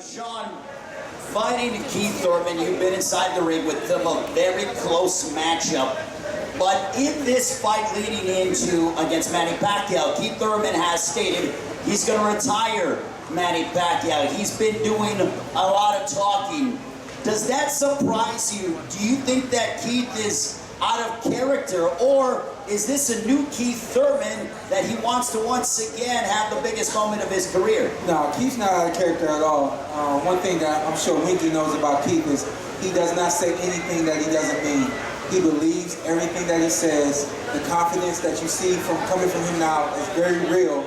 Shawn, fighting Keith Thurman, you've been inside the ring with them, a very close matchup. But in this fight leading into against Manny Pacquiao, Keith Thurman has stated he's going to retire Manny Pacquiao. He's been doing a lot of talking. Does that surprise you? Do you think that Keith is out of character, or is this a new Keith Thurman that he wants to once again have the biggest moment of his career? No, Keith's not out of character at all. One thing that I'm sure Winky knows about Keith is he does not say anything that he doesn't mean. He believes everything that he says. The confidence that you see coming from him now is very real.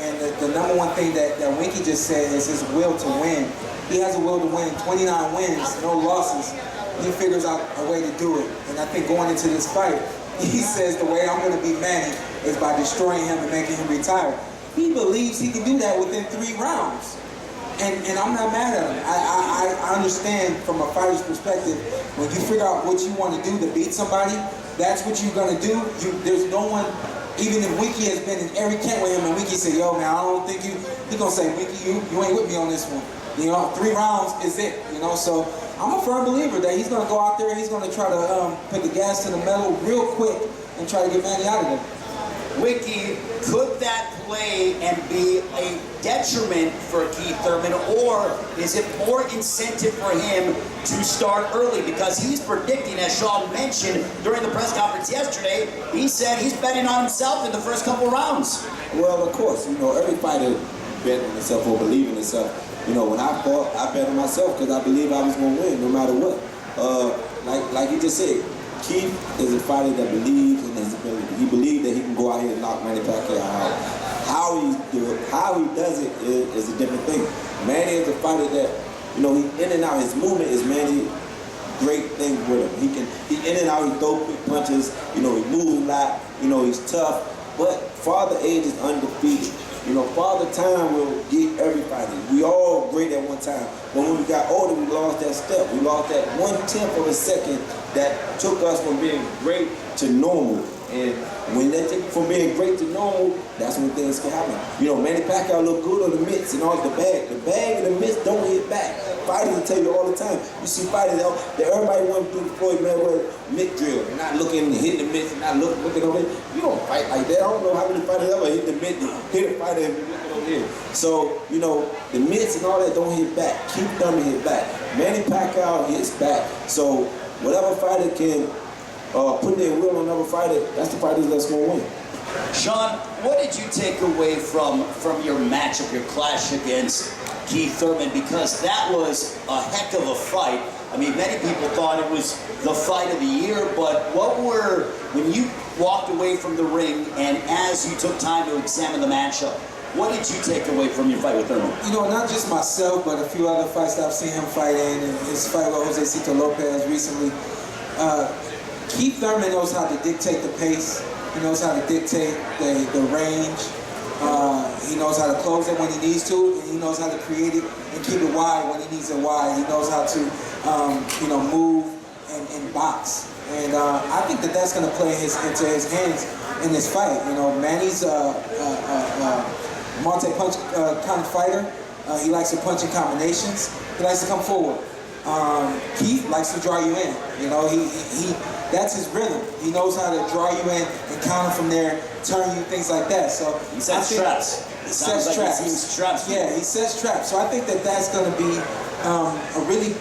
And the number one thing that Winky just said is his will to win. He has a will to win. 29 wins, no losses. He figures out a way to do it. And I think going into this fight, he says the way I'm going to beat Manny is by destroying him and making him retire. He believes he can do that within 3 rounds. And I'm not mad at him. I understand from a fighter's perspective, when you figure out what you want to do to beat somebody, that's what you're going to do. There's no one, even if Winky has been in every camp with him and Winky said, yo man, I don't think you, he's going to say, Winky, you ain't with me on this one. You know, 3 rounds is it, you know, so I'm a firm believer that he's going to go out there and he's going to try to put the gas to the metal real quick and try to get Manny out of there. Winky, could that play and be a detriment for Keith Thurman, or is it more incentive for him to start early? Because he's predicting, as Shawn mentioned during the press conference yesterday, he said he's betting on himself in the first couple rounds. Well, of course, you know, every fighter bet on himself or believe in himself. You know, when I fought, I bet on myself because I believe I was going to win no matter what. Like you just said, Keith is a fighter that believes in his ability. He believes that he can go out here and knock Manny Pacquiao out. How he does it is a different thing. Manny is a fighter that, you know, he in and out. His movement is Manny great thing with him. He in and out. He throw quick punches. You know, he moves a lot. You know, he's tough. But Father Age is undefeated. You know, Father Time will get every fighter. We all great at one time. But when we got older, we lost that step. We lost that 1/10 of a second that took us from being great to normal. And when they take from being great to normal, that's when things can happen. You know, Manny Pacquiao look good on the mitts and all the bag. The bag and the mitts don't hit back. Fighters will tell you all the time. You see fighters out that everybody wants to do the Floyd Mayweather mitt drill. They're not looking and hitting the mitts and not looking over it. You don't fight like that. I don't know how many fighters ever hit the mitt, hit a fighter and looking over here. So, you know, the mitts and all that don't hit back. Keep them hit back. Manny Pacquiao hits back. So whatever fighter can put their will on another fighter, that's the fighter that's going to win. Shawn, what did you take away from your matchup, your clash against Keith Thurman? Because that was a heck of a fight. I mean, many people thought it was the fight of the year, but when you walked away from the ring and as you took time to examine the matchup, what did you take away from your fight with Thurman? You know, not just myself, but a few other fights that I've seen him fight in, and his fight with Jose Cito Lopez recently. Keith Thurman knows how to dictate the pace. He knows how to dictate the range. He knows how to close it when he needs to, and he knows how to create it and keep it wide when he needs it wide. He knows how to, you know, move and box. And I think that's going to play into his hands in this fight. You know, Manny's multi-punch kind of fighter. He likes to punch in combinations. He likes to come forward. Keith likes to draw you in. You know, that's his rhythm. He knows how to draw you in and counter from there, turn you, things like that. So he sets traps. He sets traps. Yeah, he sets traps. So I think that's going to be a really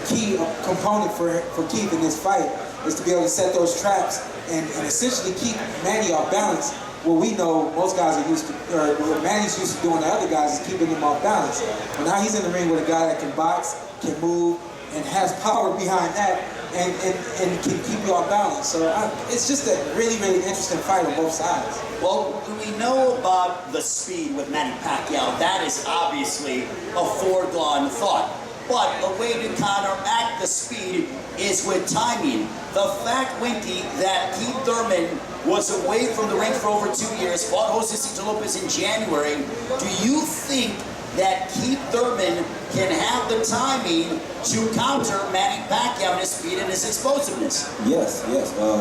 key component for Keith in this fight, is to be able to set those traps and essentially keep Manny off balance. What we know most guys are used to, or what Manny's used to doing to other guys, is keeping them off balance. But now he's in the ring with a guy that can box, can move, and has power behind that, and can keep you off balance. So it's just a really, really interesting fight on both sides. Well, we know about the speed with Manny Pacquiao. That is obviously a foregone thought. But the way to counteract the speed is with timing. The fact, Winky, that Keith Thurman was away from the ring for over 2 years, fought Jose Cito Lopez in January, do you think that Keith Thurman can have the timing to counter Manny Pacquiao and his speed and his explosiveness? Yes.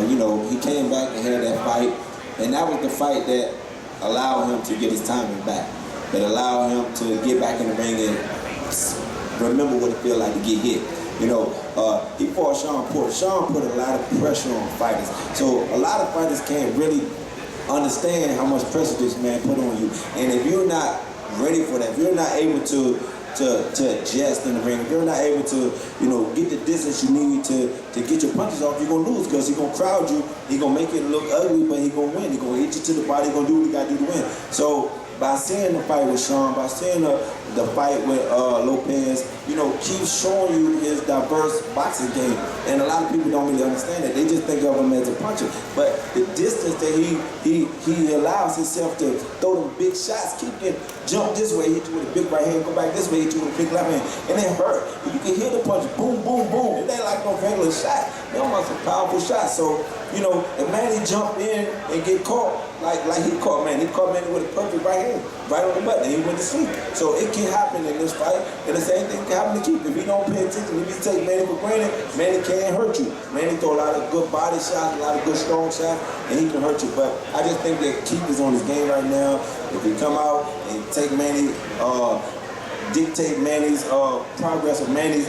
You know, he came back and had that fight, and that was the fight that allowed him to get his timing back, that allowed him to get back in the ring and remember what it feels like to get hit. You know, he fought Shawn Porter. Shawn put a lot of pressure on fighters. So a lot of fighters can't really understand how much pressure this man put on you. And if you're not ready for that, if you're not able to adjust in the ring, if you're not able to, you know, get the distance you need to get your punches off, you're gonna lose, because he's gonna crowd you, he's gonna make it look ugly, but he's gonna win. He's gonna hit you to the body, he's gonna do what he gotta do to win. So by seeing the fight with Shawn, by seeing the fight with Lopez, you know, keeps showing you his diverse boxing game. And a lot of people don't really understand that. They just think of him as a puncher. But the distance that he allows himself to throw them big shots, keep getting jump this way, hit you with a big right hand, go back this way, hit you with a big left hand, and it hurt. You can hear the punch, boom, boom, boom. It ain't like no regular shot. They're almost a powerful shot. So, you know, if Manny jump in and get caught, like he caught Manny. He caught Manny with a perfect right hand, right on the button, and he went to sleep. So it can happen in this fight, and the same thing can happen to Keith. If he don't pay attention, if you take Manny for granted, Manny can't hurt you. Manny throw a lot of good body shots, a lot of good strong shots, and he can hurt you. But I just think that Keith is on his game right now. If he come out and take Manny, dictate Manny's progress or Manny's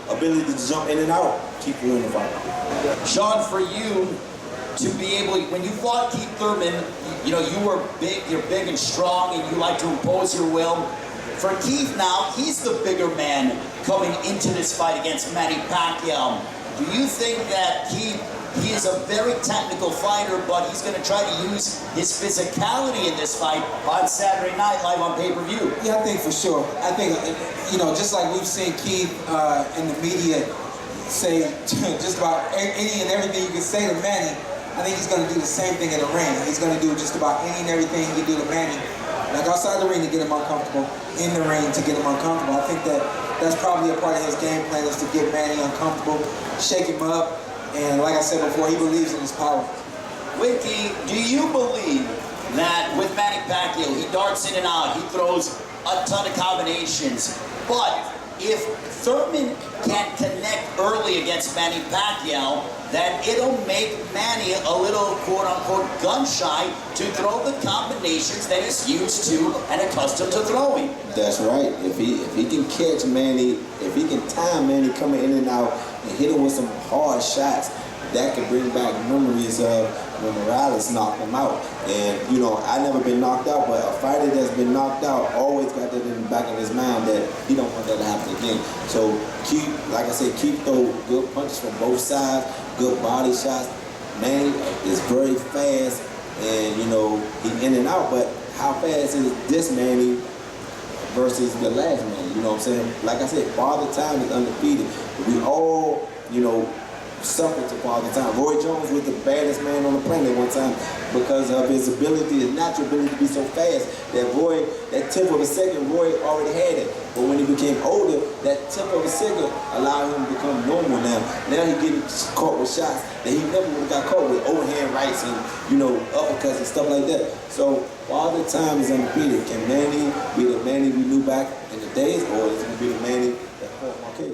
ability to jump in and out, Keith will win the fight. Shawn, for you to be able, when you fought Keith Thurman, you know, you were big, you're big and strong, and you like to impose your will. For Keith now, he's the bigger man coming into this fight against Manny Pacquiao. Do you think that he is a very technical fighter, but he's going to try to use his physicality in this fight on Saturday night live on pay-per-view? Yeah, I think for sure. I think, you know, just like we've seen Keith in the media say just about any and everything you can say to Manny, I think he's going to do the same thing in the ring. He's going to do just about any and everything he can do to Manny, like outside the ring to get him uncomfortable, in the ring to get him uncomfortable. I think that's probably a part of his game plan, is to get Manny uncomfortable, shake him up, and like I said before, he believes in his power. Winky, do you believe that with Manny Pacquiao, he darts in and out, he throws a ton of combinations, but if Thurman can't connect early against Manny Pacquiao, that it'll make Manny a little quote-unquote gun-shy to throw the combinations that he's used to and accustomed to throwing? That's right. If he can catch Manny, if he can time Manny coming in and out and hit him with some hard shots, that could bring back memories of when Morales knocked him out. And, you know, I never been knocked out, but a fighter that's been knocked out always got that in the back of his mind that he don't want that to happen again. So keep, like I said, keep throw good punches from both sides, good body shots. Manny is very fast, and, you know, he in and out, but how fast is this Manny versus the last Manny? You know what I'm saying? Like I said, Father Time is undefeated. We all, you know, suffered to Father Time. Roy Jones was the baddest man on the planet one time because of his ability, his natural ability to be so fast. That tip of a second, Roy already had it. But when he became older, that tip of a second allowed him to become normal now. Now he's getting caught with shots that he never would have got caught with, overhand rights and, you know, uppercuts and stuff like that. So Father Time is undefeated. Can Manny be the Manny we knew back in the days, or is it going to be the Manny that fought Marquez?